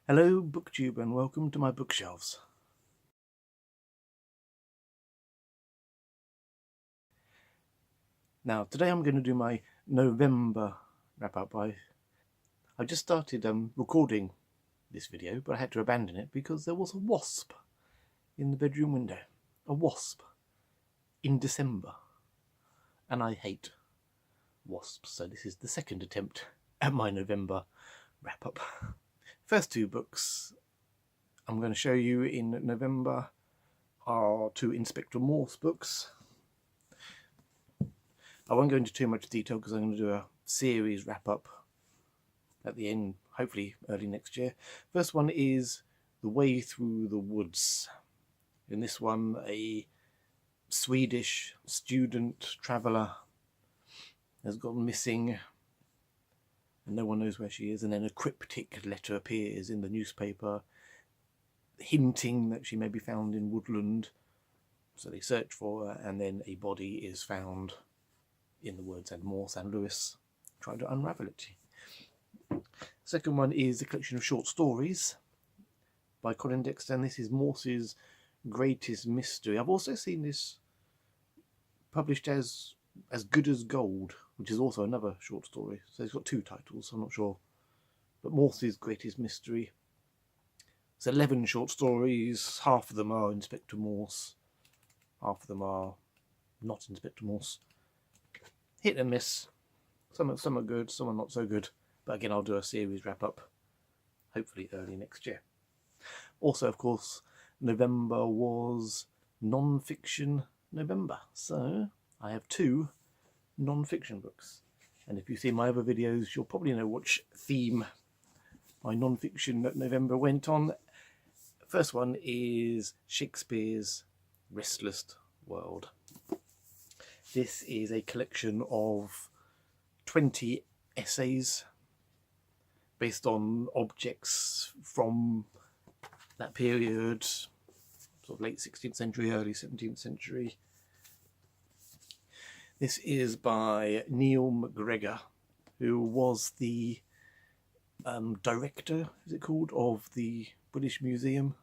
Hello BookTube and welcome to my bookshelves. Now today I'm going to do my November wrap-up. I just started recording this video, but I had to abandon it because there was a wasp in the bedroom window. A wasp in December. And I hate wasps, so this is the second attempt at my November wrap-up. First two books I'm going to show you in November are two Inspector Morse books. I won't go into too much detail because I'm going to do a series wrap-up at the end, hopefully early next year. First one is The Way Through the Woods. In this one, a Swedish student traveller has gone missing and no one knows where she is, and then a cryptic letter appears in the newspaper hinting that she may be found in woodland. So they search for her, and then a body is found in the woods, and Morse and Lewis try to unravel it. Second one is a collection of short stories by Colin Dexter, and this is Morse's Greatest Mystery. I've also seen this published as Good as Gold, which is also another short story. So it's got two titles, I'm not sure. But Morse's Greatest Mystery. It's 11 short stories. Half of them are Inspector Morse. Half of them are not Inspector Morse. Hit and miss. Some are good, some are not so good. But again, I'll do a series wrap-up, hopefully early next year. Also, of course, November was non-fiction November. So I have two non-fiction books. And if you see my other videos, you'll probably know which theme my non-fiction November went on. First one is Shakespeare's Restless World. This is a collection of 20 essays based on objects from that period, sort of late 16th century, early 17th century. This is by Neil MacGregor, who was the director, is it called, of the British Museum,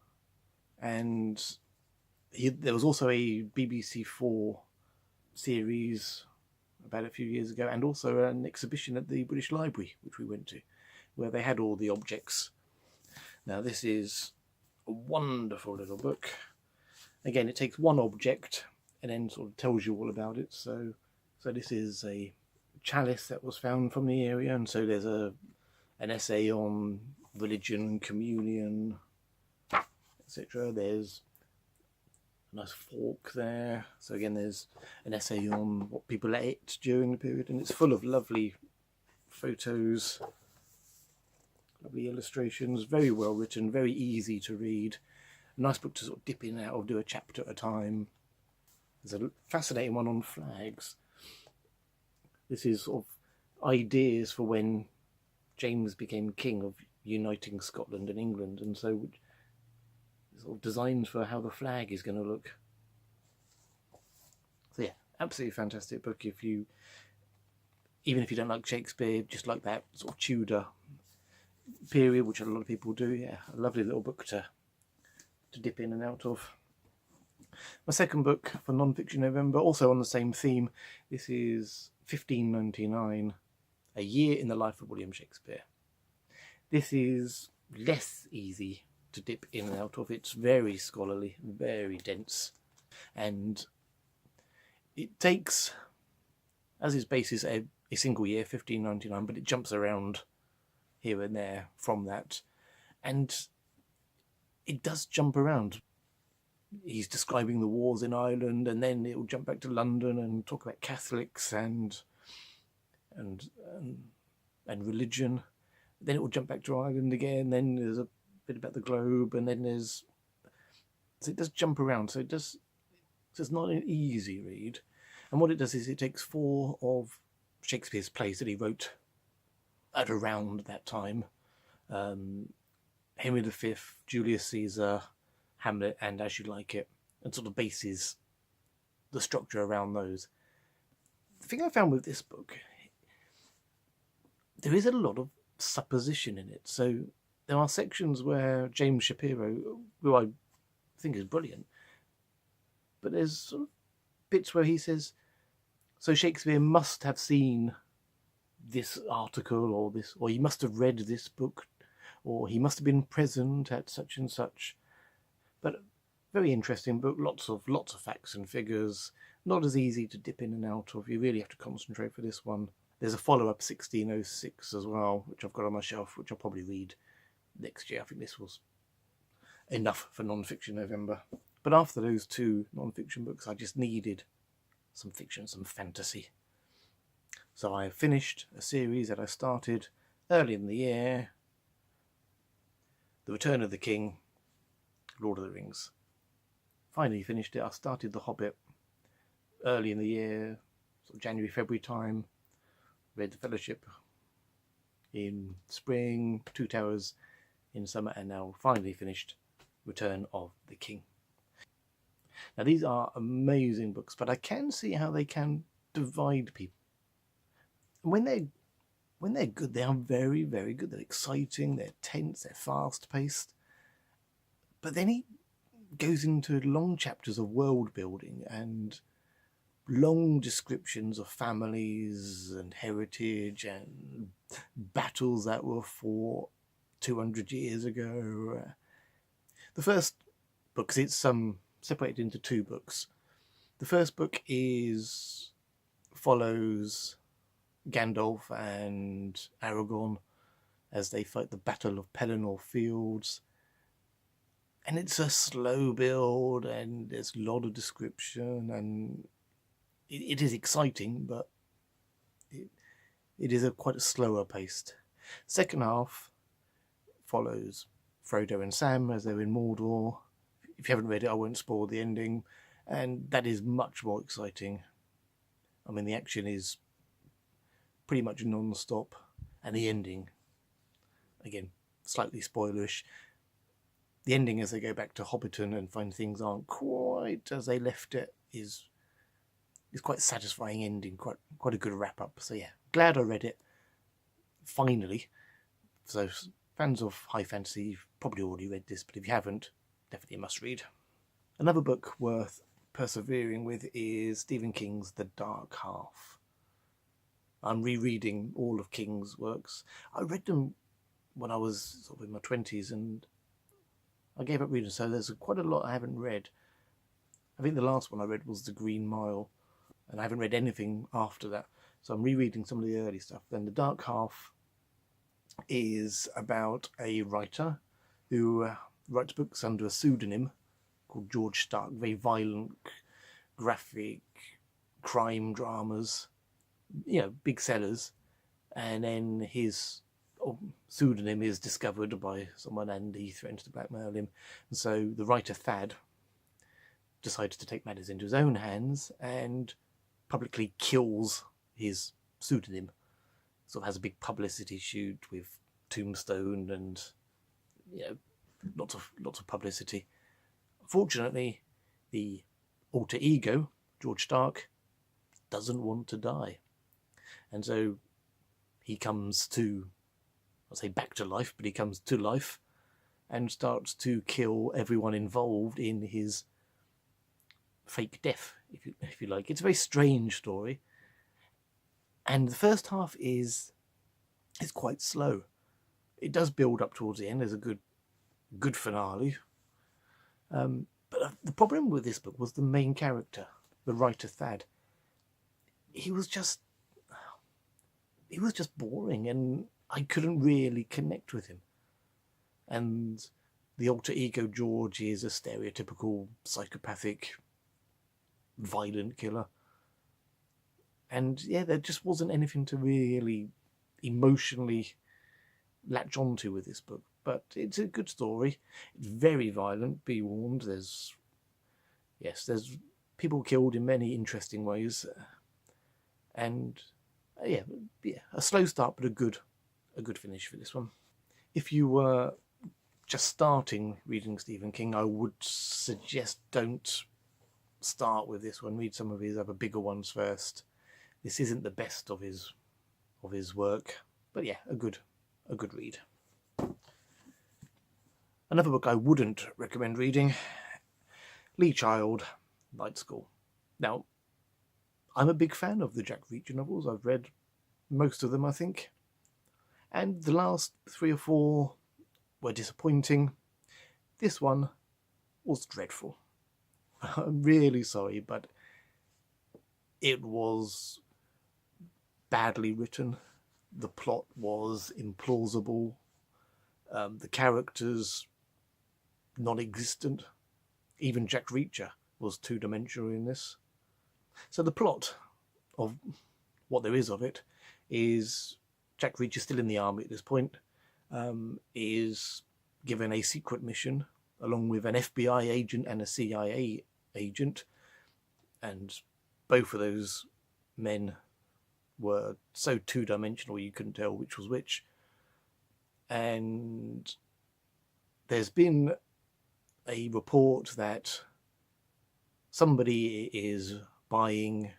and there was also a BBC4 series about a few years ago, and also an exhibition at the British Library, which we went to, where they had all the objects. Now this is a wonderful little book. Again, it takes one object and then sort of tells you all about it. So this is a chalice that was found from the area, and so there's an essay on religion, communion, etc. There's a nice fork there. So again, there's an essay on what people ate during the period, and it's full of lovely photos, lovely illustrations, very well written, very easy to read. A nice book to sort of dip in and out of, do a chapter at a time. There's a fascinating one on flags. This is sort of ideas for when James became king, of uniting Scotland and England, and so sort of designs for how the flag is going to look. So yeah, absolutely fantastic book. Even if you don't like Shakespeare, just like that sort of Tudor period, which a lot of people do, yeah, a lovely little book to dip in and out of. My second book for non-fiction November, also on the same theme. This is 1599, A Year in the Life of William Shakespeare. This is less easy to dip in and out of. It's very scholarly, very dense, and it takes as its basis a single year, 1599, but it jumps around here and there from that, and it does jump around. He's describing the wars in Ireland, and then it will jump back to London and talk about Catholics and religion. Then it will jump back to Ireland again. Then there's a bit about the globe, and then so it does jump around. So it's not an easy read. And what it does is it takes four of Shakespeare's plays that he wrote at around that time: Henry V, Julius Caesar, Hamlet, and As You Like It, and sort of bases the structure around those. The thing I found with this book, there is a lot of supposition in it. So there are sections where James Shapiro, who I think is brilliant, but there's sort of bits where he says, so Shakespeare must have seen this article or this, or he must have read this book, or he must have been present at such and such. But very interesting book, lots of facts and figures, not as easy to dip in and out of. You really have to concentrate for this one. There's a follow-up 1606 as well, which I've got on my shelf, which I'll probably read next year. I think this was enough for non-fiction November. But after those two non-fiction books, I just needed some fiction, some fantasy. So I finished a series that I started early in the year, The Return of the King, Lord of the Rings. Finally finished it. I started The Hobbit early in the year, sort of January, February time. Read The Fellowship in spring, Two Towers in summer, and now finally finished Return of the King. Now these are amazing books, but I can see how they can divide people. And when they're good, they are very, very good. They're exciting, they're tense, they're fast-paced. But then he goes into long chapters of world building and long descriptions of families and heritage and battles that were fought 200 years ago. The first book, because it's separated into two books. The first book follows Gandalf and Aragorn as they fight the Battle of Pelennor Fields. And it's a slow build, and there's a lot of description, and it is exciting, but it is quite a slower paced. Second half follows Frodo and Sam as they're in Mordor. If you haven't read it, I won't spoil the ending, and that is much more exciting. I mean, the action is pretty much non-stop, and the ending, again, slightly spoilerish. The ending, as they go back to Hobbiton and find things aren't quite as they left it, is quite a satisfying ending, quite a good wrap-up. So yeah, glad I read it, finally. So fans of high fantasy, you've probably already read this, but if you haven't, definitely a must-read. Another book worth persevering with is Stephen King's The Dark Half. I'm rereading all of King's works. I read them when I was sort of in my 20s, and I gave up reading, so there's quite a lot I haven't read. I think the last one I read was The Green Mile, and I haven't read anything after that. So I'm rereading some of the early stuff. Then The Dark Half is about a writer who writes books under a pseudonym called George Stark, very violent, graphic, crime dramas, big sellers. And then his pseudonym is discovered by someone, and he threatens to blackmail him. And so the writer Thad decides to take matters into his own hands and publicly kills his pseudonym. Sort of has a big publicity shoot with tombstone and lots of publicity. Fortunately, the alter ego, George Stark, doesn't want to die. And so he comes to, I'll say back to life, but he comes to life and starts to kill everyone involved in his fake death, if you like. It's a very strange story. And the first half is quite slow. It does build up towards the end. There's a good finale. But the problem with this book was the main character, the writer Thad. He was just boring, and I couldn't really connect with him. And the alter ego George is a stereotypical psychopathic, violent killer. And yeah, there just wasn't anything to really emotionally latch onto with this book. But it's a good story. It's very violent, be warned. There's people killed in many interesting ways. And yeah, a slow start, but a good finish for this one. If you were just starting reading Stephen King, I would suggest don't start with this one. Read some of his other bigger ones first. This isn't the best of his work, but yeah, a good read. Another book I wouldn't recommend reading, Lee Child, Night School. Now, I'm a big fan of the Jack Reacher novels. I've read most of them, I think. And the last 3 or 4 were disappointing. This one was dreadful. I'm really sorry, but it was badly written. The plot was implausible. The characters non-existent. Even Jack Reacher was two-dimensional in this. So the plot of what there is of it is Jack Reacher, still in the army at this point, is given a secret mission along with an FBI agent and a CIA agent, and both of those men were so two-dimensional you couldn't tell which was which. And there's been a report that somebody is buying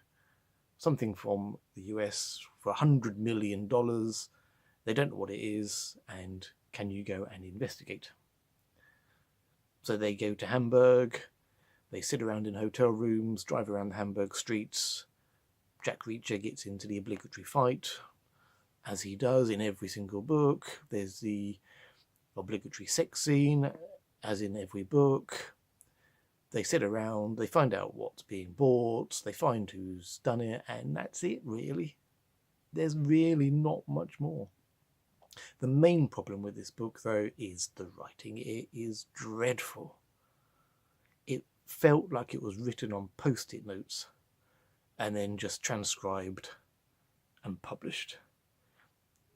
something from the US for $100 million. They don't know what it is, and can you go and investigate? So they go to Hamburg, they sit around in hotel rooms, drive around the Hamburg streets. Jack Reacher gets into the obligatory fight, as he does in every single book. There's the obligatory sex scene, as in every book. They sit around, they find out what's being bought, they find who's done it, and that's it, really. There's really not much more. The main problem with this book, though, is the writing. It is dreadful. It felt like it was written on post-it notes and then just transcribed and published.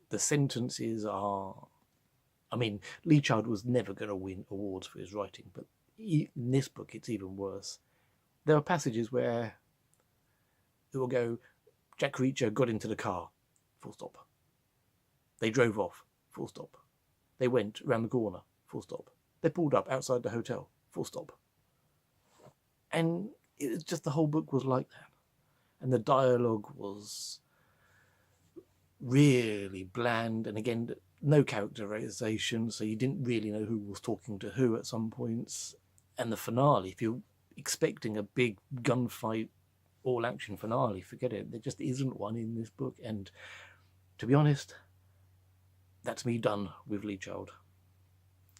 The sentences are... I mean, Lee Child was never going to win awards for his writing, but in this book it's even worse. There are passages where it will go, Jack Reacher got into the car, full stop. They drove off, full stop. They went around the corner, full stop. They pulled up outside the hotel, full stop. And it was just, the whole book was like that. And the dialogue was really bland, and again, no characterization, so you didn't really know who was talking to who at some points. And the finale, if you're expecting a big gunfight, all-action finale, forget it. There just isn't one in this book, and to be honest, that's me done with Lee Child.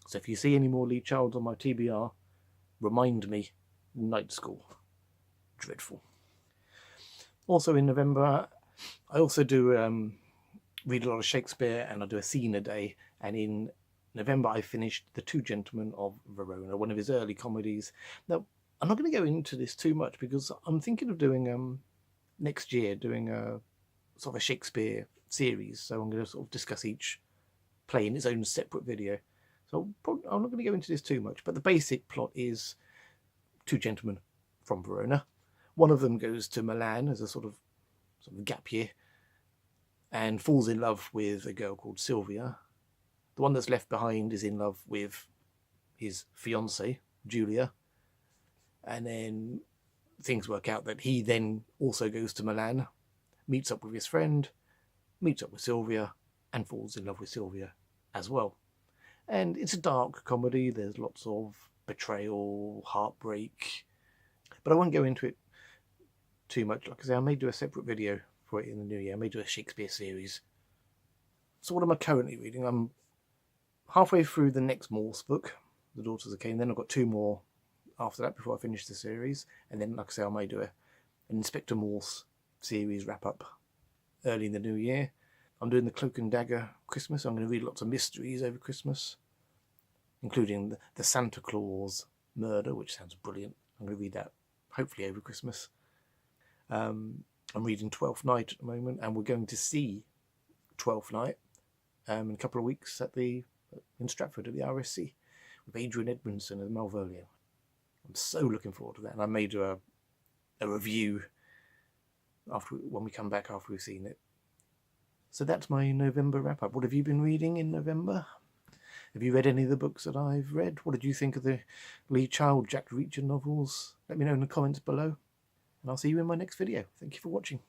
So if you see any more Lee Child on my TBR, remind me, Night School. Dreadful. Also in November, I also do read a lot of Shakespeare, and I do a scene a day. And in November, I finished The Two Gentlemen of Verona, one of his early comedies. Now, I'm not going to go into this too much because I'm thinking of doing, next year, doing a sort of a Shakespeare series. So I'm going to sort of discuss each play in its own separate video. So I'm not going to go into this too much, but the basic plot is two gentlemen from Verona. One of them goes to Milan as a sort of gap year and falls in love with a girl called Sylvia. The one that's left behind is in love with his fiancée, Julia. And then things work out that he then also goes to Milan, meets up with his friend, meets up with Sylvia, and falls in love with Sylvia as well. And it's a dark comedy. There's lots of betrayal, heartbreak. But I won't go into it too much. Like I say, I may do a separate video for it in the new year. I may do a Shakespeare series. So what am I currently reading? I'm halfway through the next Morse book, The Daughters of Cain. Then I've got 2 more after that before I finish the series. And then, like I say, I may do an Inspector Morse series wrap-up early in the new year. I'm doing the Cloak and Dagger Christmas. I'm going to read lots of mysteries over Christmas, including the Santa Claus murder, which sounds brilliant. I'm going to read that hopefully over Christmas. I'm reading Twelfth Night at the moment, and we're going to see Twelfth Night in a couple of weeks in Stratford at the RSC with Adrian Edmondson and Malvolio. I'm so looking forward to that, and I may do a review when we come back after we've seen it. So that's my November wrap-up. What have you been reading in November? Have you read any of the books that I've read? What did you think of the Lee Child, Jack Reacher novels? Let me know in the comments below. And I'll see you in my next video. Thank you for watching.